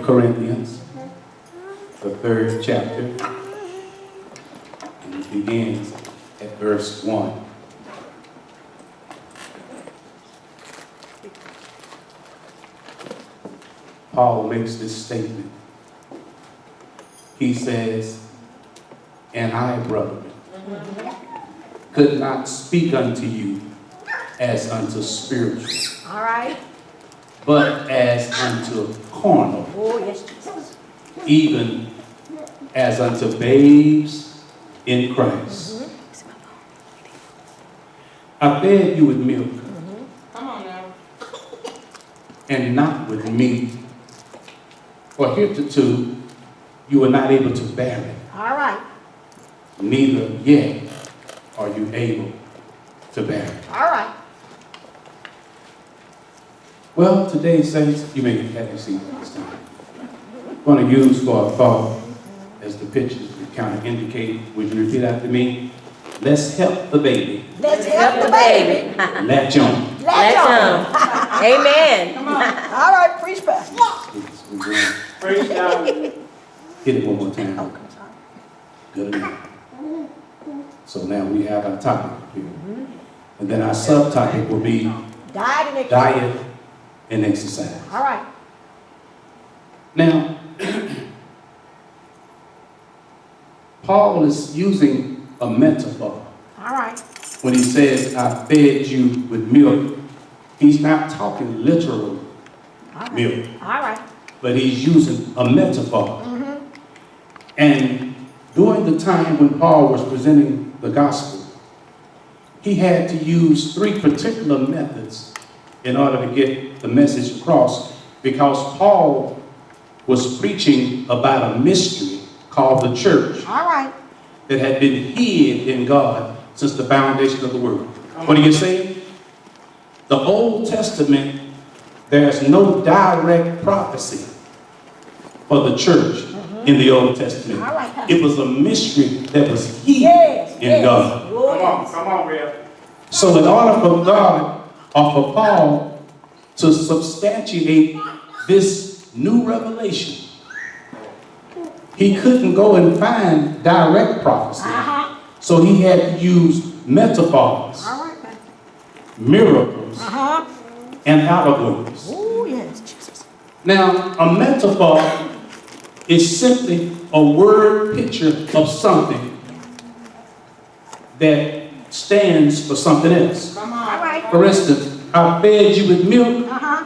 Corinthians, the 3rd chapter, and it begins at verse 1. Paul makes this statement. He says, "And I, brethren, could not speak unto you as unto spiritual, All right. but as unto carnal, Oh, yes, Jesus. even as unto babes in Christ. I fed you with milk, Come on now. and not with meat. For hitherto you were not able to bear it, All right. neither yet are you able to bear it." All right. Well, today, saints, you may have your seat at this time. I'm going to use for a thought, as the pictures kind of indicate. Would you repeat after me? Let's help the baby. Let's help the baby. Latch on. Latch on. Amen. Come on. All right, preach, Pastor. Praise God. Hit it one more time. Good enough. So now we have our topic here. And then our subtopic will be Diet and exercise. diet and exercise. All right. Now, Paul is using a metaphor. All right. When he says, "I fed you with milk," he's not talking literal All right. milk, All right. but he's using a metaphor. And during the time when Paul was presenting the gospel, he had to use 3 particular methods in order to get the message across, because Paul was preaching about a mystery called the church All right. that had been hid in God since the foundation of the world. What are you saying? The Old Testament, there's no direct prophecy for the church in the Old Testament. All right. It was a mystery that was hid Yes. in Yes. God. Oh, Come on, yes. come on, Rev. So in order for God, or for Paul, to substantiate this new revelation, he couldn't go and find direct prophecy. Uh-huh. So he had to use metaphors, All right, Pastor. miracles, Uh-huh. and allegories. Oh, yes, Jesus. Now, a metaphor is simply a word picture of something that stands for something else. Come All on. right. For instance, "I fed you with milk." Uh-huh.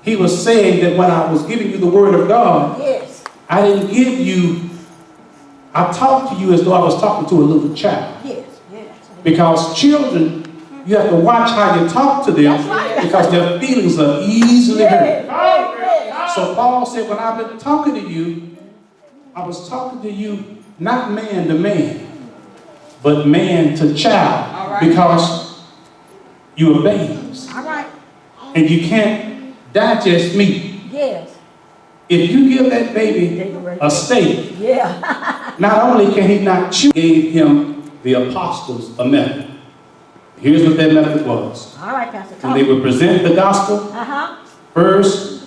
He was saying that when I was giving you the word of God, Yes. I didn't give you, I talked to you as though I was talking to a little child. Yes. Yes. Because children, you have to watch how you talk to them, That's right. because their feelings are easily hurt. Yes. Yes. So Paul said, when I've been talking to you, I was talking to you not man to man, but man to child, All right. because you are babes All right. and you can't digest meat. Yes. If you give that baby a steak, Yeah. not only can he not chew, gave him the apostles a method. Here's what that method was. All right, Pastor. When they would present the gospel, Uh-huh. first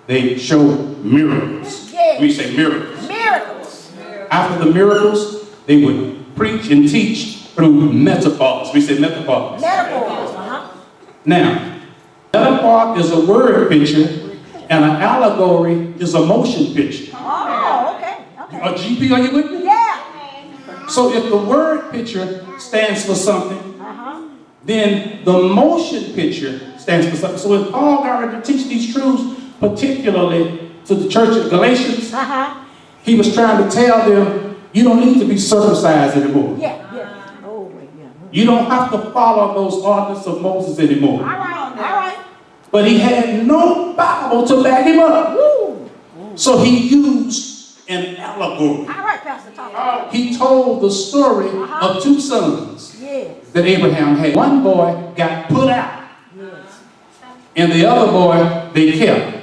they show miracles. Yes. We say miracles. Miracles. After the miracles, they would preach and teach through metaphors. We say metaphors. Metaphors. Uh-huh. Now, metaphor is a word picture, and an allegory is a motion picture. Oh, okay. Okay. GP, are you with me? Yeah. So if the word picture stands for something, Uh-huh. then the motion picture stands for something. So when Paul got ready to teach these truths, particularly to the church of Galatians, Uh-huh. he was trying to tell them, you don't need to be circumcised anymore. Yeah. Yeah. Oh, wait, yeah. You don't have to follow those ordinances of Moses anymore. All right. All right. But he had no Bible to back him up. Woo. So he used an allegory. All right, Pastor. Talk. He told the story of 2 sons Yes. that Abraham had. One boy got put out, Yes. and the other boy they kept.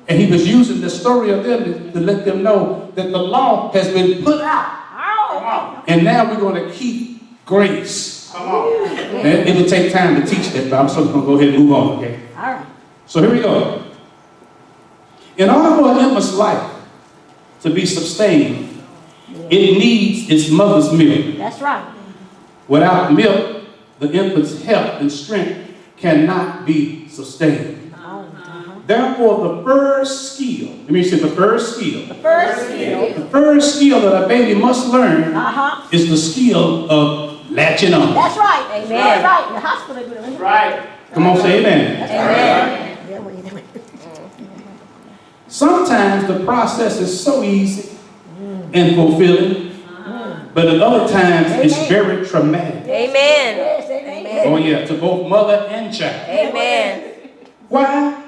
And he was using the story of them to let them know that the law has been put out. Oh. And now we're going to keep grace. Come on. And it will take time to teach that, but I'm still going to go ahead and move on, okay? All right. So here we go. In order for an infant's life to be sustained, it needs its mother's milk. That's right. Without milk, the infant's health and strength cannot be sustained. Therefore, the first skill, let me say the first skill. The first skill. The first skill that a baby must learn is the skill of latching on. That's right. Amen. That's right. In the hospital, they do it. Right. Come on, say amen. That's Amen. right. Yeah, well, you do it. Sometimes the process is so easy and fulfilling, but at other times it's very traumatic. Amen. Yes, amen. Oh yeah, to both mother and child. Amen. Why?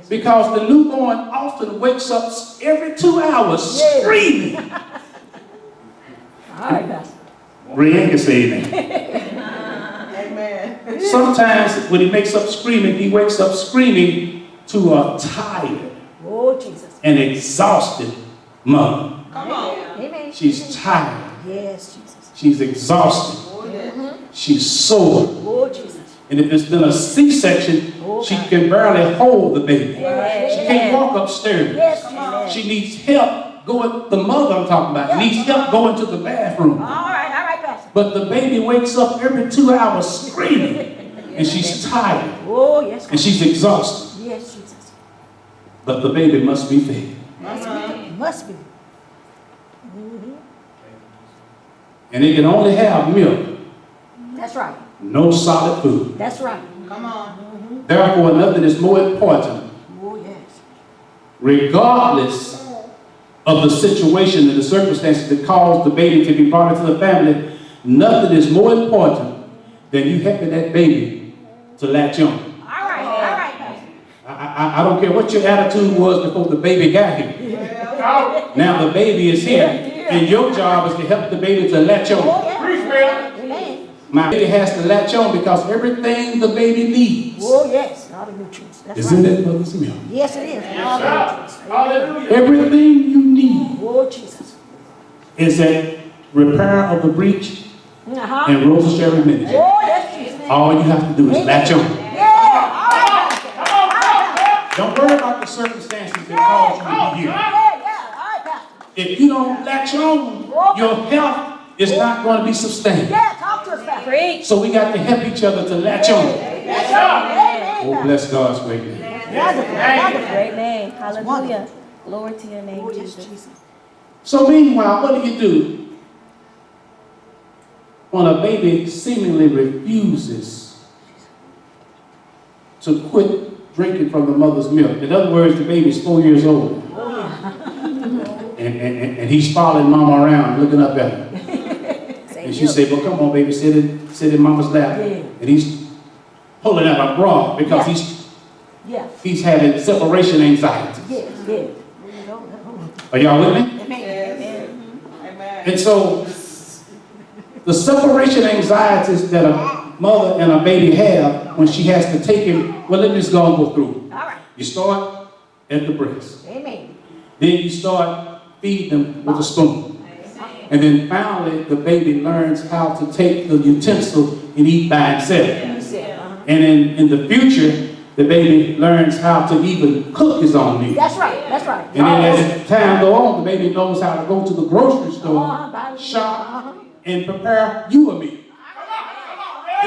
Because the newborn often wakes up every 2 hours screaming. All right, Pastor. Brian can say amen. Amen. Sometimes when he wakes up screaming, he wakes up screaming to a tired Oh, Jesus. and exhausted mother. Come on. Amen. She's tired. Yes, Jesus. She's exhausted. She's sore. Oh, Jesus. And if it's been a C-section, she can barely hold the baby. Yes, She can't walk upstairs. yes, Jesus. She needs help going, the mother I'm talking about, needs help going to the bathroom. All right, Pastor. But the baby wakes up every 2 hours screaming. And she's tired. Oh, yes, And she's exhausted. yes, Jesus. But the baby must be fed. Must be. And it can only have milk, That's right. no solid food. That's right. Come on. Therefore, nothing is more important, Oh, yes. regardless of the situation and the circumstances that cause the baby to be brought into the family. Nothing is more important than you helping that baby to latch on. All right, Pastor. I don't care what your attitude was before the baby got here. Now the baby is here, and your job is to help the baby to latch Oh, on. yeah. Amen. My baby has to latch on because everything the baby needs Oh, yes. All the nutrients. That's is right. in that mother's milk. Yes, it is. All the nutrients. Hallelujah. Everything you need Oh, Jesus. is at repair of the breach and Rose of Sharon Ministries. Oh, yes, Jesus. All you have to do is latch on. Yeah. All right, Pastor. Don't worry about the circumstances that cause you to be here. Yeah. All right, Pastor. If you don't latch on, your health is not going to be sustained. Yeah, talk to us, Pastor. Preach. So we got to help each other to latch on. That's right. Oh, Amen. bless God's great name. Wonderful. Wonderful. Great name. Hallelujah. Glory to your name, Oh, yes, Jesus. Jesus. So meanwhile, what do when a baby seemingly refuses to quit drinking from the mother's milk? In other words, the baby's 4 years old. And he's following mama around, looking up at her. And she said, well, come on, baby, sit in mama's lap. Yeah. And he's pulling out a bra because Yeah. he's having separation anxiety. Yes, yes. Are y'all with me? Amen. Amen. And so, the separation anxieties that a mother and a baby have when she has to take him, well, let me just go through. All right. You start at the breast. Amen. Then you start feeding them with a spoon. And then finally, the baby learns how to take the utensil and eat by himself. You said, And in the future, the baby learns how to even cook his own meal. That's right. That's right. And then as time goes on, the baby knows how to go to the grocery store, shop, and prepare you a meal.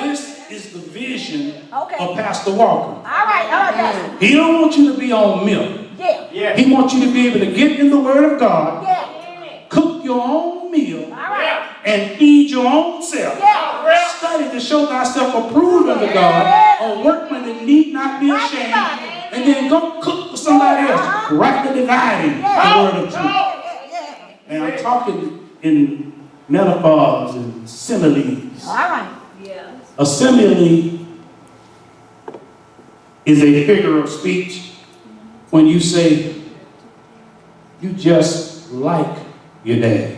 This is the vision Okay. of Pastor Walker. All right, Pastor. He don't want you to be on milk. Yeah. He wants you to be able to get in the Word of God, Yeah. cook your own meal, All right. and feed your own self. Yeah. Study to show thyself approved unto God, a workman that need not be ashamed, and then go cook for somebody else, rightly dividing the word of truth. Yeah. And I'm talking in metaphors and similes. All right. A simile is a figure of speech when you say, you just like your dad.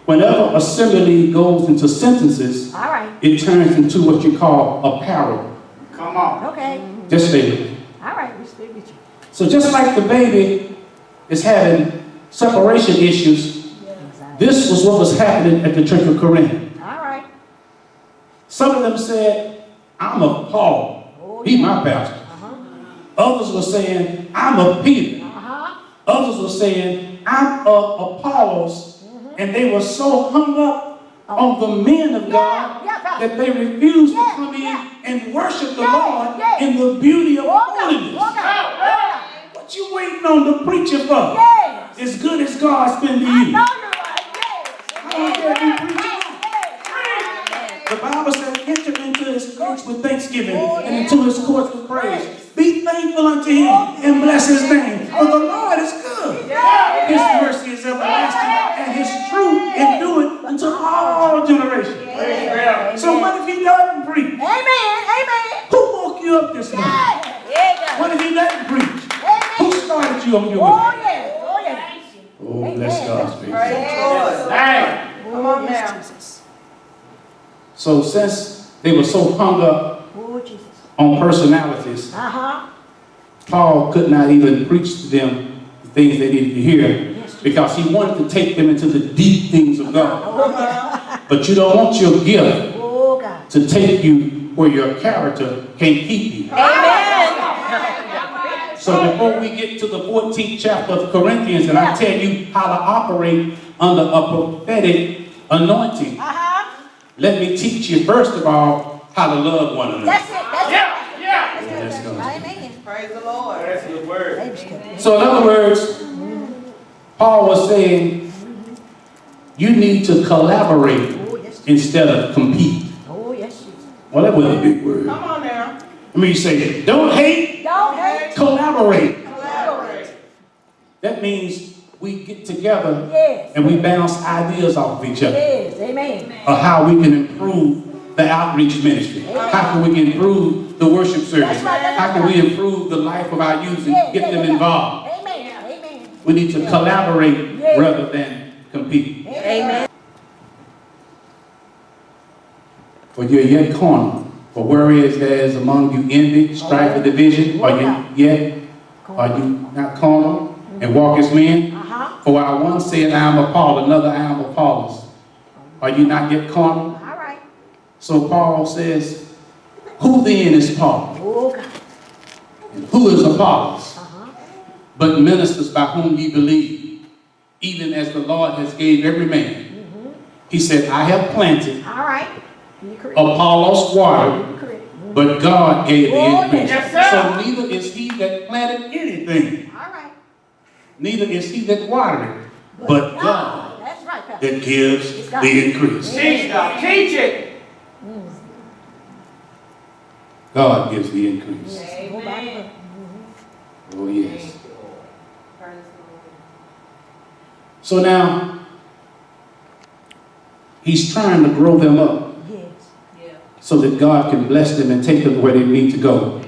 Whenever a simile goes into sentences, All right. it turns into what you call a parable. Come on. Okay. Just stay with me. All right. We stay with you. So just like the baby is having separation issues, this was what was happening at the Church of Corinth. All right. Some of them said, I'm of Paul. He's my pastor. Others were saying, I'm of Peter. Others were saying, I'm of Apollos. And they were so hung up on the men of God that they refused to come in and worship the Lord in the beauty of holiness. What you waiting on the preacher for? As good as God's been to you. I don't care if you preach. The Bible says, enter into his courts with thanksgiving and into his courts with praise. Be thankful unto him and bless his name. For the Lord is good. His mercy is everlasting and his truth endureth unto all generations. So what if he doesn't preach? Who woke you up this morning? What if he doesn't preach? Who started you on your way? Oh, bless God's face. Come on now. So since they were so hung up on personalities, Paul could not even preach to them the things they needed to hear because he wanted to take them into the deep things of God. But you don't want your gift to take you where your character can't keep you. So before we get to the 14th chapter of Corinthians and I tell you how to operate under a prophetic anointing, let me teach you first of all how to love one another. That's it. Let's go. Praise the Lord. That's the word. So in other words, Paul was saying you need to collaborate instead of compete. Well, that was a big word. Come on now. I mean, you say, don't hate, collaborate. That means we get together and we bounce ideas off of each other. Of how we can improve the outreach ministry. How can we improve the worship service? How can we improve the life of our youth and get them involved? We need to collaborate rather than compete. For you're yet carnal. For whereas there is among you envy, strife, and division, are you not carnal and walk as men? For while one said, I am of Paul, another, I am of Apollos. Are you not yet carnal? So Paul says, who then is Paul? And who is Apollos? But ministers by whom ye believe, even as the Lord has gave every man. He said, I have planted, Apollos watered, but God gave the increase. So neither is he that planted anything, neither is he that watered it, but God that gives the increase. Teach it. God gives the increase. Oh, yes. So now, he's trying to grow them up so that God can bless them and take them where they need to go.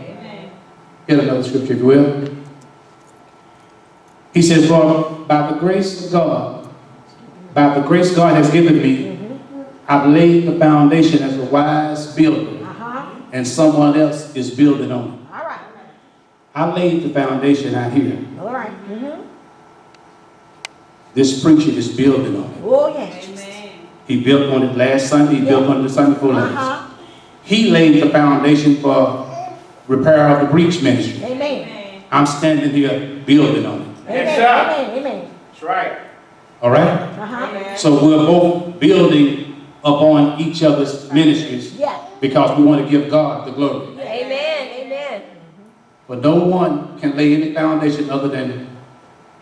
Get another scripture, if you will. He says, for by the grace of God, by the grace God has given me, I've laid the foundation as a wise builder, and someone else is building on it. I laid the foundation out here. This preacher is building on it. He built on it last Sunday. He built on it the Sunday before last. He laid the foundation for repair of the breach ministry. I'm standing here building on it. That's right. All right? So we're both building upon each other's ministries because we want to give God the glory. But no one can lay any foundation other than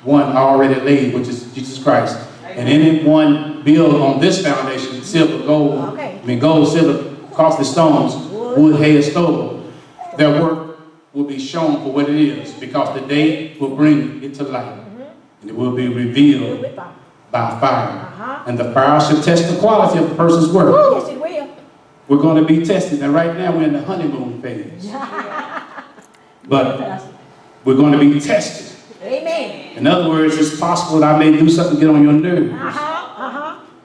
one already laid, which is Jesus Christ. And anyone build on this foundation, silver, gold, gold, silver, costly stones, wood, hay, and stone, their work will be shown for what it is, because the day will bring it to light. And it will be revealed by fire. And the fire shall test the quality of the person's work. We're going to be tested. And right now we're in the honeymoon phase. But we're going to be tested. In other words, it's possible that I may do something to get on your nerves.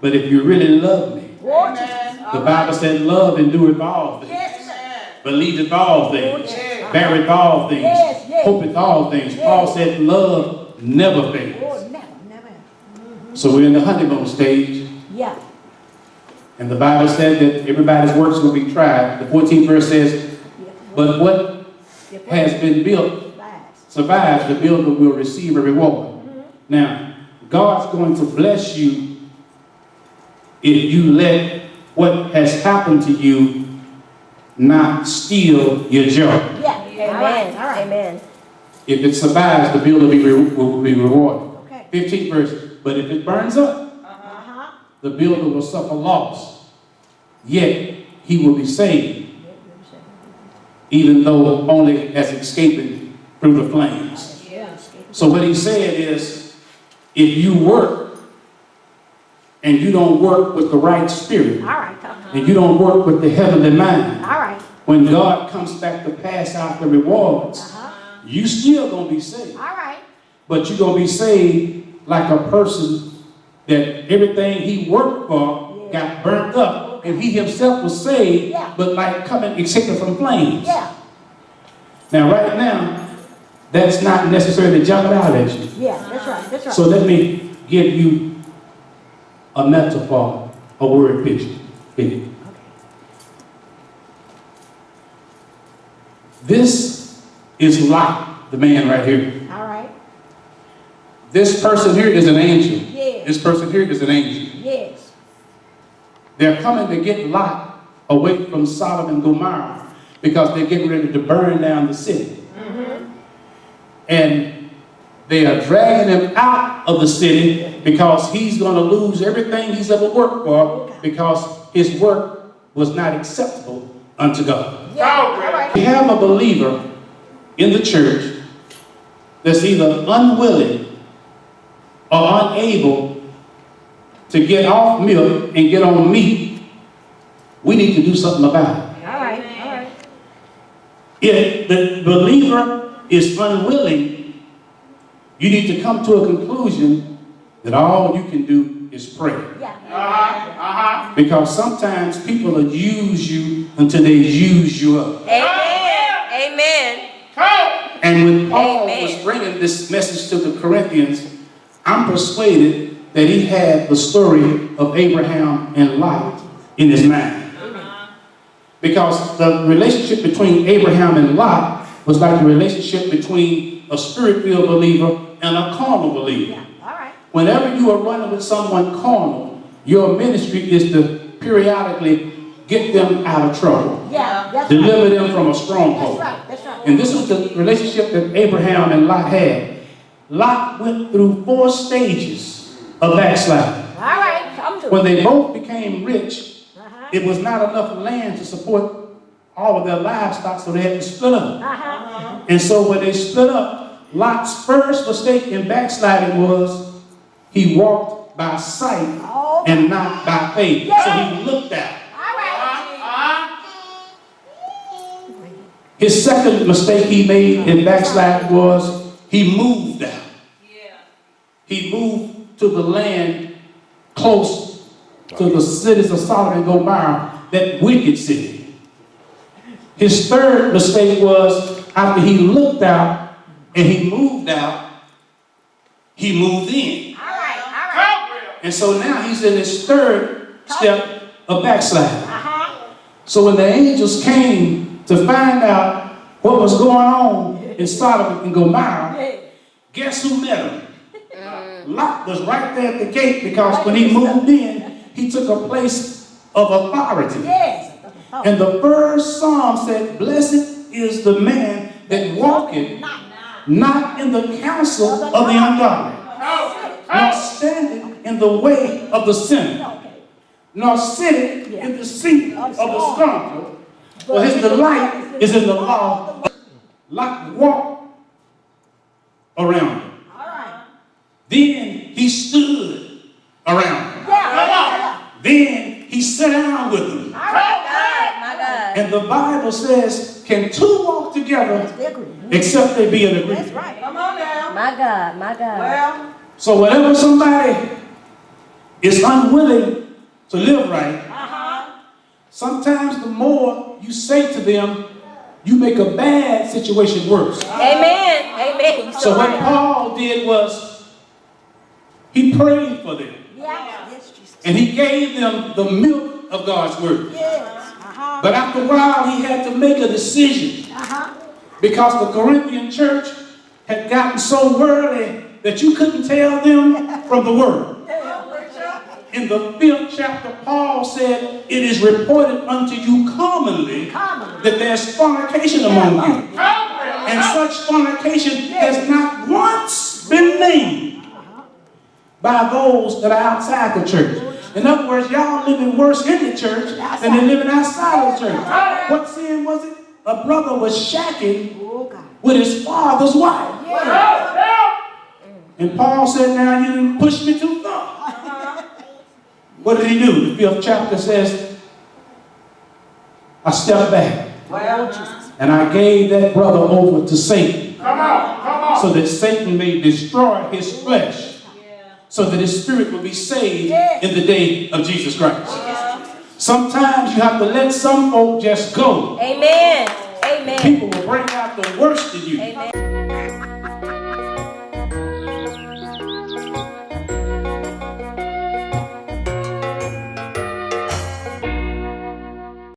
But if you really love me, the Bible said love endureth all things. Believeth all things. Beareth all things. Hopeth all things. Paul said love never fails. So we're in the honeymoon stage. And the Bible said that everybody's works will be tried. The 14th verse says, but what has been built survives, the builder will receive a reward. Now, God's going to bless you if you let what has happened to you not steal your joy. Yeah. Amen. All right. Amen. If it survives, the builder will be rewarded. Okay. 15th verse. But if it burns up, the builder will suffer loss, yet he will be saved, even though only as escaping through the flames. So what he said is, if you work and you don't work with the right spirit, All right. and you don't work with the heavenly mind, All right. when God comes back to pass out the rewards, you still gonna be saved. All right. But you're going to be saved like a person that everything he worked for got burnt up, and he himself was saved, but like coming escaping from flames. Yeah. Now, right now, that's not necessarily jumping out at you. Yeah. That's right. That's right. So let me give you a metaphor, a word picture. Okay. This is Lot, the man right here. All right. This person here is an angel. Yes. This person here is an angel. Yes. They're coming to get Lot away from Sodom and Gomorrah because they're getting ready to burn down the city. And they are dragging him out of the city because he's going to lose everything he's ever worked for because his work was not acceptable unto God. Yeah. All right. We have a believer in the church that's either unwilling or unable to get off milk and get on meat. We need to do something about it. All right. All right. If the believer is unwilling, you need to come to a conclusion that all you can do is pray. Yeah. Because sometimes people will use you until they use you up. Amen. Amen. And when Paul Amen. was bringing this message to the Corinthians, I'm persuaded that he had the story of Abraham and Lot in his mind. Because the relationship between Abraham and Lot was like the relationship between a spirit-filled believer and a carnal believer. Yeah. All right. Whenever you are running with someone carnal, your ministry is to periodically get them out of trouble. Yeah. That's Deliver right. them from a stronghold. That's right. That's right. And this was the relationship that Abraham and Lot had. Lot went through 4 stages of backsliding. All right. Come to When they both became rich, Uh-huh. it was not enough land to support all of their livestock, so they had to split up. Uh-huh. And so when they split up, Lot's first mistake in backsliding was he walked by sight and not by faith. So he looked out. All right. His second mistake he made in backsliding was he moved out. He moved to the land close to the cities of Sodom and Gomorrah, that wicked city. His third mistake was after he looked out and he moved out, he moved in. All right. All right. And so now he's in his third step of backsliding. Uh-huh. So when the angels came to find out what was going on in Sodom and Gomorrah, guess who met him? Lot was right there at the gate because when he moved in, he took a place of authority. Yes. And the first psalm said, "Blessed is the man that walketh not in the counsel of the ungodly, nor standeth in the way of the sinner, nor sitteth in the seat of the scornful, for his delight is in the law." Lot walked around him. All right. Then he stood around him. Then he sat down with them. All right. My God. And the Bible says, can 2 walk together except they be in agreement? That's right. Come on now. My God. My God. Well. So whenever somebody is unwilling to live right, sometimes the more you say to them, you make a bad situation worse. Amen. Amen. So what Paul did was he prayed for them. Yeah. Yes, Jesus. And he gave them the milk of God's word. Yes. Uh-huh. But after a while, he had to make a decision Uh-huh. because the Corinthian church had gotten so worldly that you couldn't tell them from the word. In the 5th chapter, Paul said, it is reported unto you commonly that there's fornication among you. And such fornication has not once been named by those that are outside the church. In other words, y'all living worse in the church than they're living outside the church. What sin was it? A brother was shacking with his father's wife. And Paul said, now you didn't push me too far. What did he do? The 5th chapter says, I stepped back. And I gave that brother over to Satan. So that Satan may destroy his flesh. So that his spirit will be saved in the day of Jesus Christ. Sometimes you have to let some folk just go. Amen. Amen. People will bring out the worst in you. Amen.